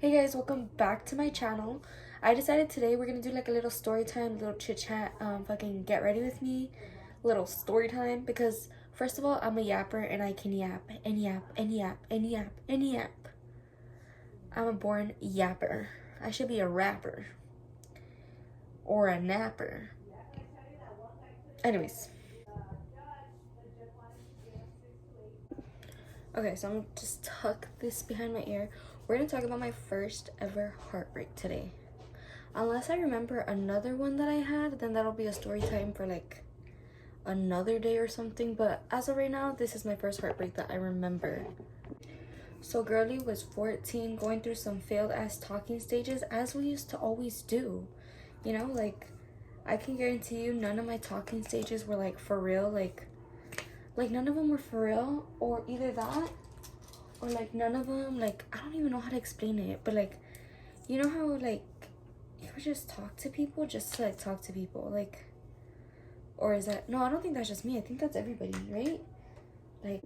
Hey guys, welcome back to my channel. I decided today we're gonna do like a little story time, little chit chat, fucking get ready with me, little story time, because first of all, I'm a yapper and I can yap and yap and yap and yap and yap. I'm a born yapper. I should be a rapper or a napper. Anyways. Okay, so I'm gonna just tuck this behind my ear. We're gonna talk about my first ever heartbreak today. Unless I remember another one that I had, then that'll be a story time for like another day or something. But as of right now, this is my first heartbreak that I remember. So girly was 14, going through some failed ass talking stages, as we used to always do. You know, like I can guarantee you none of my talking stages were like for real, like none of them were for real, or either that or like none of them, like I don't even know how to explain it, but like you know how like you would just talk to people just to like talk to people, like, or is that, no, I don't think that's just me, I think that's everybody, right? Like,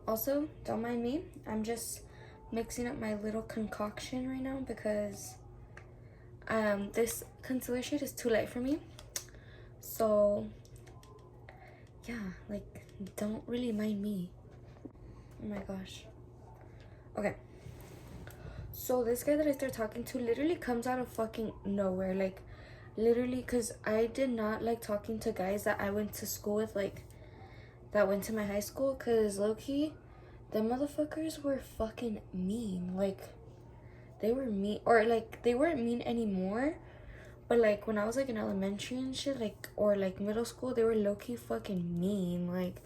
also don't mind me, I'm just mixing up my little concoction right now because this concealer shade is too light for me, so yeah, like don't really mind me. Oh my gosh. Okay, so this guy that I started talking to literally comes out of fucking nowhere, like literally, because I did not like talking to guys that I went to school with, like that went to my high school, because low-key them motherfuckers were fucking mean. Like they were mean, or like they weren't mean anymore, but like when I was like in elementary and shit, like, or like middle school, they were low-key fucking mean. Like,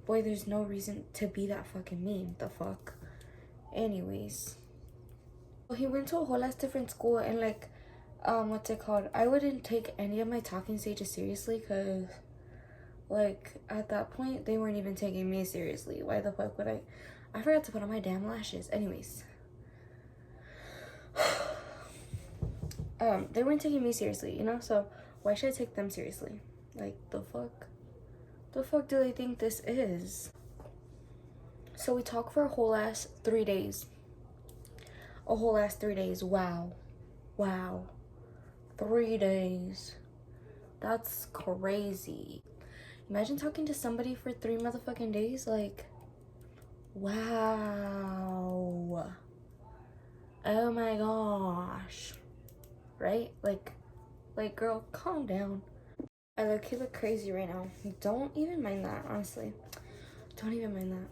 boy, there's no reason to be that fucking mean. The fuck. Anyways, he went to a whole ass different school, and like what's it called, I wouldn't take any of my talking stages seriously, because like at that point they weren't even taking me seriously. Why the fuck would I forgot to put on my damn lashes. Anyways, they weren't taking me seriously, you know, so why should I take them seriously? Like the fuck do they think this is? So we talked for a whole ass 3 days. A whole ass 3 days. Wow. 3 days. That's crazy. Imagine talking to somebody for 3 motherfucking days. Like, wow. Oh my gosh. Right? Like girl, calm down. I look crazy right now. Don't even mind that, honestly. Don't even mind that.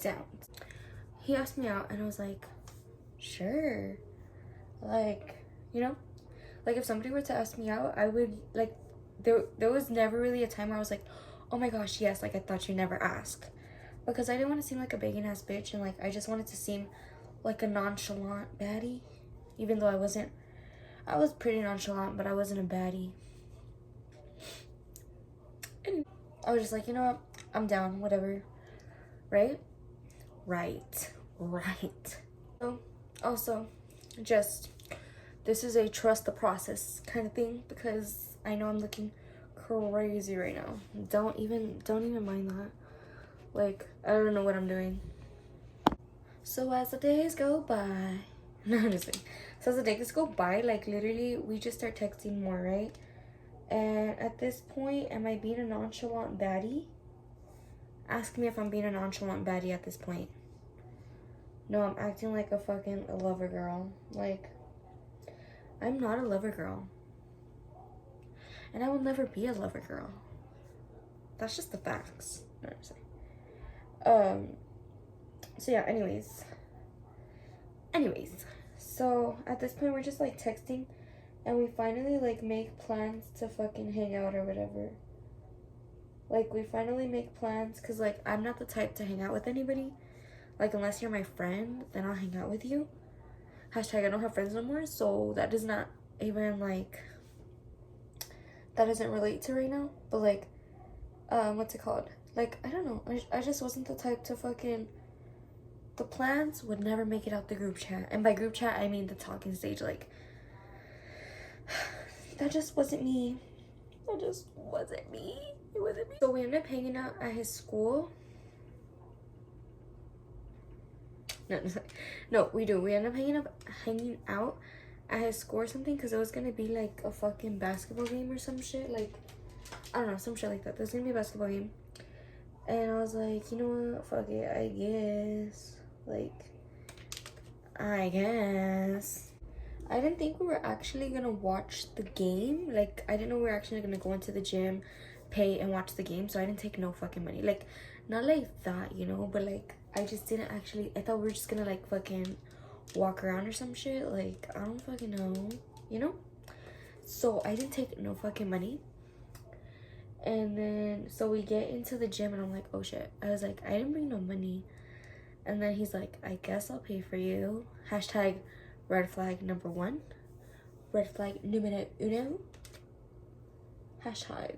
Down. He asked me out and I was like, sure. Like, you know? Like if somebody were to ask me out, I would like, there was never really a time where I was like, oh my gosh, yes, like I thought you'd never ask. Because I didn't want to seem like a begging ass bitch, and like I just wanted to seem like a nonchalant baddie. Even though I wasn't. I was pretty nonchalant, but I wasn't a baddie. Anyway, I was just like, you know what? I'm down, whatever. Right? Right. So, also, just, this is a trust the process kind of thing, because I know I'm looking crazy right now. Don't even mind that. Like, I don't know what I'm doing. So as the days go by, no, I'm just kidding. So as the days go by, like literally we just start texting more, right? And at this point, am I being a nonchalant baddie? Ask me if I'm being a nonchalant baddie at this point. No, I'm acting like a fucking lover girl. Like, I'm not a lover girl. And I will never be a lover girl. That's just the facts. No, I'm just saying. So yeah, anyways, so at this point we're just like texting, and we finally like make plans to fucking hang out or whatever. Like we finally make plans, because like I'm not the type to hang out with anybody. Like unless you're my friend, then I'll hang out with you. Hashtag I don't have friends no more, so that does not even like, that doesn't relate to right now. But like what's it called, like I don't know, I just wasn't the type to fucking, the plans would never make it out the group chat. And by group chat, I mean the talking stage. Like, that just wasn't me. It wasn't me. So we ended up hanging out at his school. No, no, we do. We end up hanging out at his school or something, because it was gonna be like a fucking basketball game or some shit. Like, I don't know, some shit like that. There's gonna be a basketball game. And I was like, you know what? Fuck it, I guess. Like, I guess. I didn't think we were actually gonna watch the game. Like, I didn't know we were actually gonna go into the gym, pay, and watch the game. So I didn't take no fucking money. Like, not like that, you know? But, like, I just didn't actually... I thought we were just gonna, like, fucking walk around or some shit. Like, I don't fucking know, you know? So I didn't take no fucking money. And then, so we get into the gym and I'm like, oh shit. I was like, I didn't bring no money. And then he's like, I guess I'll pay for you. Hashtag red flag number 1. Red flag numero uno. Hashtag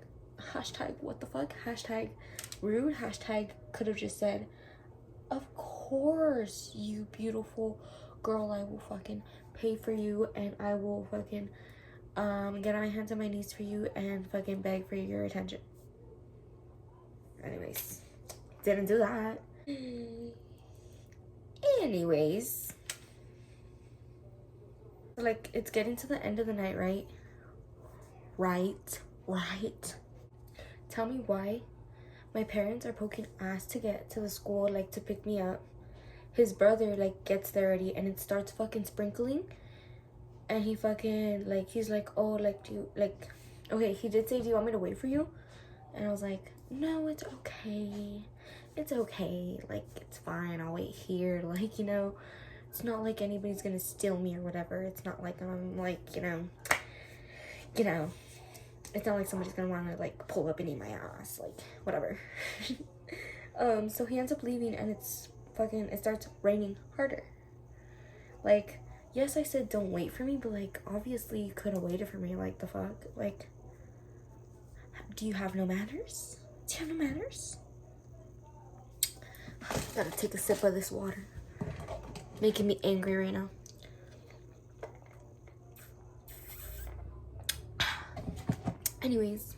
what the fuck? Hashtag rude. Hashtag could have just said, of course, you beautiful girl, I will fucking pay for you, and I will fucking get on my hands and my knees for you and fucking beg for your attention. Anyways, didn't do that. Anyways, like, it's getting to the end of the night, right? Right. Tell me why my parents are poking ass to get to the school, like, to pick me up. His brother, like, gets there already, and it starts fucking sprinkling. And he fucking, like, he's like, oh, like, do you, like, okay, he did say, do you want me to wait for you? And I was like, no, it's okay. It's okay. Like, it's fine. I'll wait here. Like, you know, it's not like anybody's gonna steal me or whatever. It's not like I'm, like, you know, it's not like somebody's gonna want to, like, pull up and eat my ass. Like, whatever. So he ends up leaving, and it's fucking, it starts raining harder. Like, yes, I said don't wait for me, but, like, obviously you could have waited for me. Like, the fuck? Like, do you have no manners? Do you have no manners? Gotta take a sip of this water. Making me angry right now. Anyways,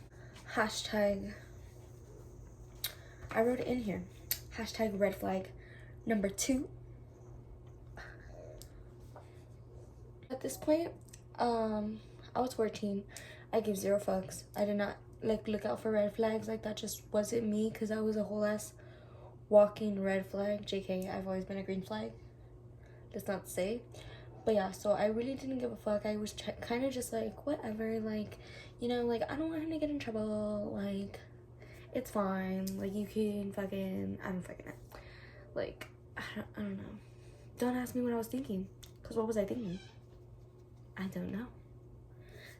hashtag, I wrote it in here. Hashtag red flag number 2. At this point, I was 14. I give 0 fucks. I did not, like, look out for red flags. Like, that just wasn't me, because I was a whole ass walking red flag. JK, I've always been a green flag. Let's not say. But yeah, so I really didn't give a fuck. I was kind of just like, whatever, like, you know, like, I don't want him to get in trouble. Like, it's fine. Like, you can fucking, I don't fucking know. Like, I don't know. Don't ask me what I was thinking, because what was I thinking? I don't know.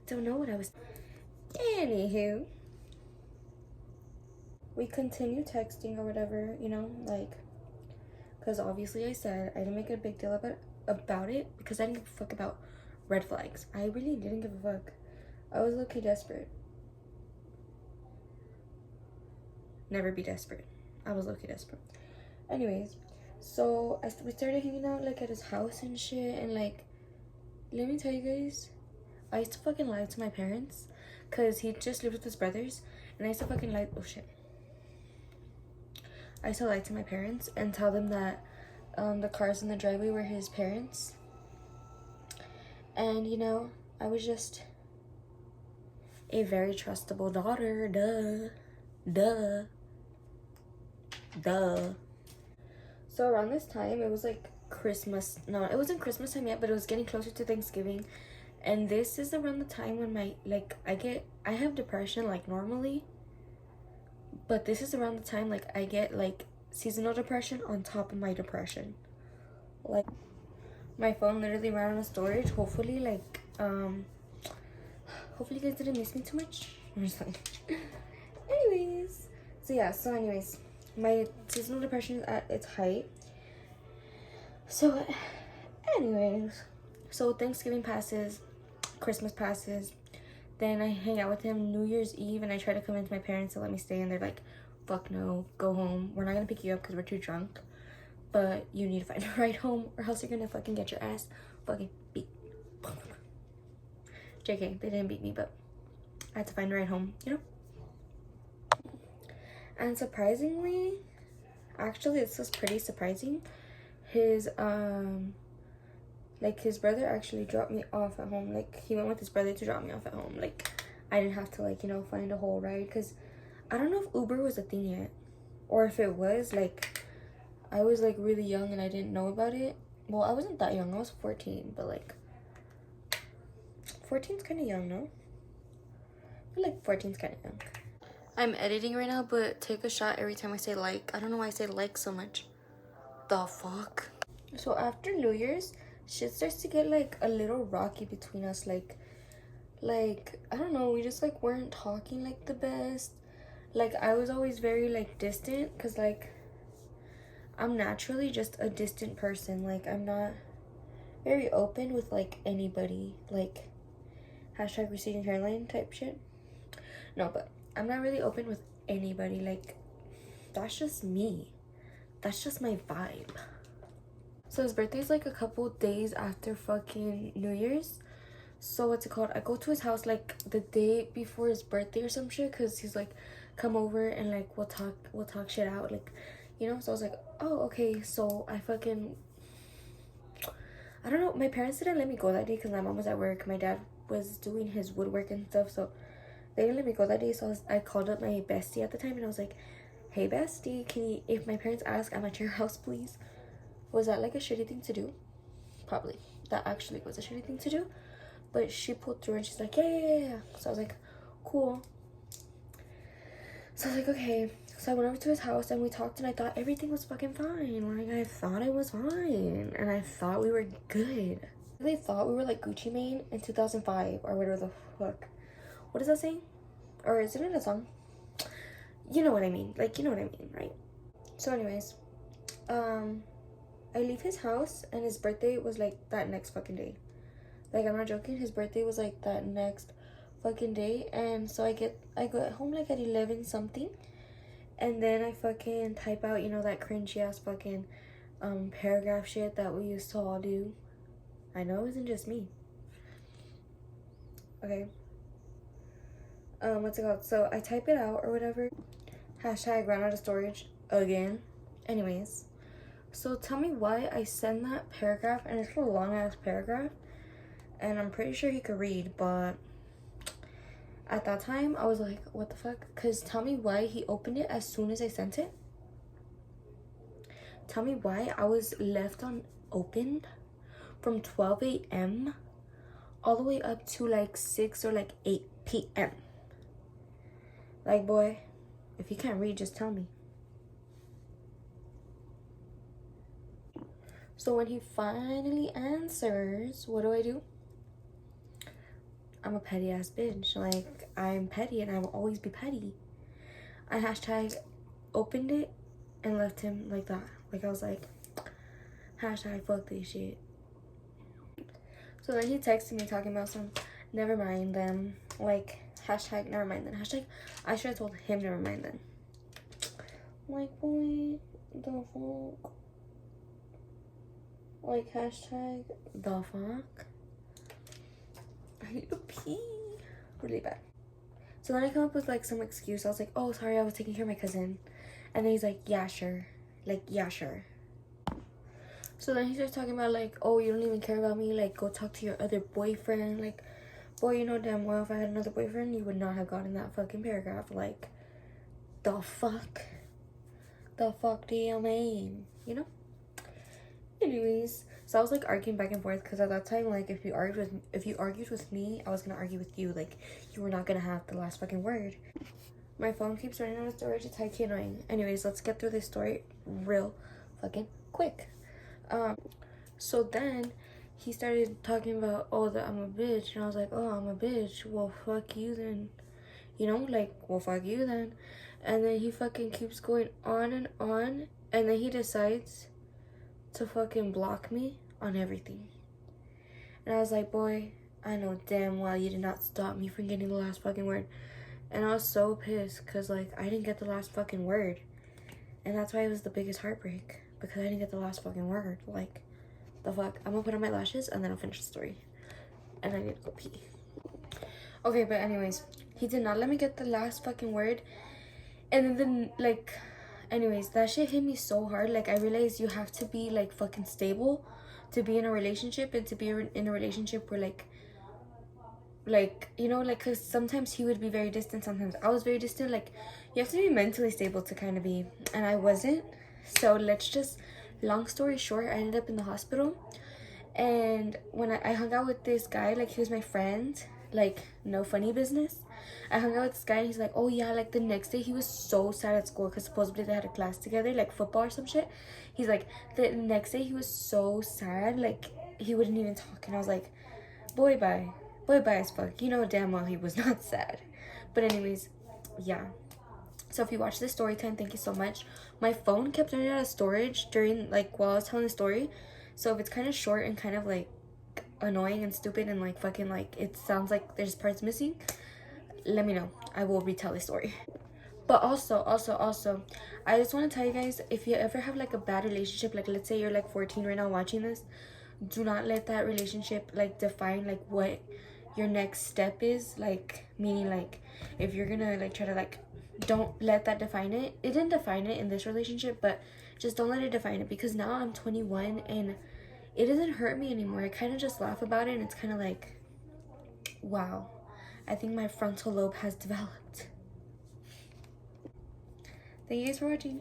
Don't know what I was. Anywho, we continue texting or whatever, you know, like, because obviously I said I didn't make a big deal about it because I didn't give a fuck about red flags. I really didn't give a fuck. I was low-key desperate. Never be desperate. I was low-key desperate. Anyways, so we started hanging out, like, at his house and shit, and, like, let me tell you guys, I used to fucking lie to my parents, because he just lived with his brothers, and I used to fucking lie, oh shit. I used to lie to my parents and tell them that the cars in the driveway were his parents. And, you know, I was just a very trustable daughter. Duh. So around this time, it was like Christmas. No, it wasn't Christmas time yet, but it was getting closer to Thanksgiving. And this is around the time when I have depression, like, normally. But this is around the time, like, I get, like, seasonal depression on top of my depression. Like, my phone literally ran out of storage. Hopefully, like, hopefully you guys didn't miss me too much. I'm just like, anyways. So anyways, my seasonal depression is at its height. So, anyways. So, Thanksgiving passes. Christmas passes. Then I hang out with him New Year's Eve, and I try to convince my parents to let me stay, and they're like, fuck no, go home. We're not gonna pick you up because we're too drunk, but you need to find a ride home, or else you're gonna fucking get your ass fucking beat. JK, they didn't beat me, but I had to find a ride home, you know? And surprisingly, actually, this was pretty surprising, his like his brother actually dropped me off at home. Like he went with his brother to drop me off at home. Like I didn't have to like, you know, find a whole ride, because I don't know if Uber was a thing yet, or if it was, like I was like really young and I didn't know about it. Well, I wasn't that young, I was 14, but like 14's kind of young, no? I feel like 14's kind of young. I'm editing right now, but take a shot every time I say like. I don't know why I say like so much. The fuck? So after New Year's, shit starts to get like a little rocky between us. Like I don't know, we just like weren't talking like the best. Like I was always very like distant, because like I'm naturally just a distant person. Like I'm not very open with like anybody. Like hashtag receding hairline type shit. No, but I'm not really open with anybody. Like that's just me. That's just my vibe. So his birthday's like a couple days after fucking New Year's. So what's it called? I go to his house like the day before his birthday or some shit, because he's like, come over and like we'll talk shit out, like, you know. So I was like, oh okay. So I don't know, my parents didn't let me go that day because my mom was at work. My dad was doing his woodwork and stuff, so they didn't let me go that day. So I called up my bestie at the time and I was like, hey bestie, can you, if my parents ask, I'm at your house please. Was that like a shitty thing to do? Probably. That actually was a shitty thing to do. But she pulled through and she's like, yeah. So I was like, cool. So I was like, okay. So I went over to his house and we talked, and I thought everything was fucking fine. Like, I thought it was fine. And I thought we were good. They thought we were like Gucci Mane in 2005 or whatever the fuck. What does that say? Or isn't it a song? You know what I mean. Like, you know what I mean, right? So anyways, I leave his house and his birthday was like that next fucking day. Like, I'm not joking, his birthday was like that next fucking day. And so I get home like at 11 something, and then I fucking type out, you know, that cringy ass fucking paragraph shit that we used to all do. I know it wasn't just me. Okay. What's it called? So I type it out or whatever. Hashtag ran out of storage again. Anyways, so tell me why I send that paragraph, and it's a long ass paragraph, and I'm pretty sure he could read, but at that time I was like, what the fuck? Because tell me why he opened it as soon as I sent it. Tell me why I was left unopened from 12 a.m. all the way up to like 6 or like 8 p.m. Like, boy, if you can't read, just tell me. So when he finally answers, what do? I'm a petty ass bitch. Like, I'm petty and I will always be petty. I hashtag opened it and left him like that. Like, I was like, hashtag fuck this shit. So then he texted me talking about some, never mind then. Like, hashtag never mind then. Hashtag I should have told him never mind then. Like, boy, the fuck? Like, hashtag the fuck? I need to pee really bad. So then I come up with like some excuse. I was like, oh sorry, I was taking care of my cousin. And then he's like, yeah sure. Like, yeah sure. So then he starts talking about like, oh, you don't even care about me, like go talk to your other boyfriend. Like, boy, you know damn well if I had another boyfriend, you would not have gotten that fucking paragraph. Like, the fuck do you mean? You know? Anyways, so I was like arguing back and forth, because at that time, like, if you argued with me, I was gonna argue with you. Like, you were not gonna have the last fucking word. My phone keeps running out of storage. It's high-key annoying. Anyways, let's get through this story real fucking quick. So then he started talking about, oh, that I'm a bitch, and I was like, oh, I'm a bitch, well fuck you then, you know, like, well fuck you then. And then he fucking keeps going on, and then he decides to fucking block me on everything. And I was like, boy, I know damn well you did not stop me from getting the last fucking word. And I was so pissed, because like I didn't get the last fucking word, and that's why it was the biggest heartbreak, because I didn't get the last fucking word. Like, the fuck. I'm gonna put on my lashes and then I'll finish the story, and I need to go pee. Okay, but anyways, he did not let me get the last fucking word. And then Anyways, that shit hit me so hard. Like, I realized you have to be like fucking stable to be in a relationship, and to be in a relationship where like you know, like, because sometimes he would be very distant, sometimes I was very distant. Like, you have to be mentally stable to kind of be, and I wasn't. So let's just, long story short, I ended up in the hospital. And when I hung out with this guy, like, he was my friend, like, no funny business. I hung out with this guy, and he's like, oh yeah, like, the next day he was so sad at school because supposedly they had a class together, like football or some shit. He's like, the next day he was so sad, like, he wouldn't even talk. And I was like, boy bye, boy bye as fuck. You know damn well he was not sad. But anyways, yeah. So if you watch this story time, thank you so much. My phone kept running out of storage during, like, while I was telling the story. So if it's kind of short and kind of like annoying and stupid and like fucking like it sounds like there's parts missing, let me know. I will retell the story. But also, I just want to tell you guys, if you ever have like a bad relationship, like let's say you're like 14 right now watching this, do not let that relationship like define like what your next step is. Like, meaning, like, if you're gonna like try to like, don't let that define it. It didn't define it in this relationship, but just don't let it define it, because now I'm 21 and it doesn't hurt me anymore. I kind of just laugh about it, and it's kind of like, wow, I think my frontal lobe has developed. Thank you guys for watching.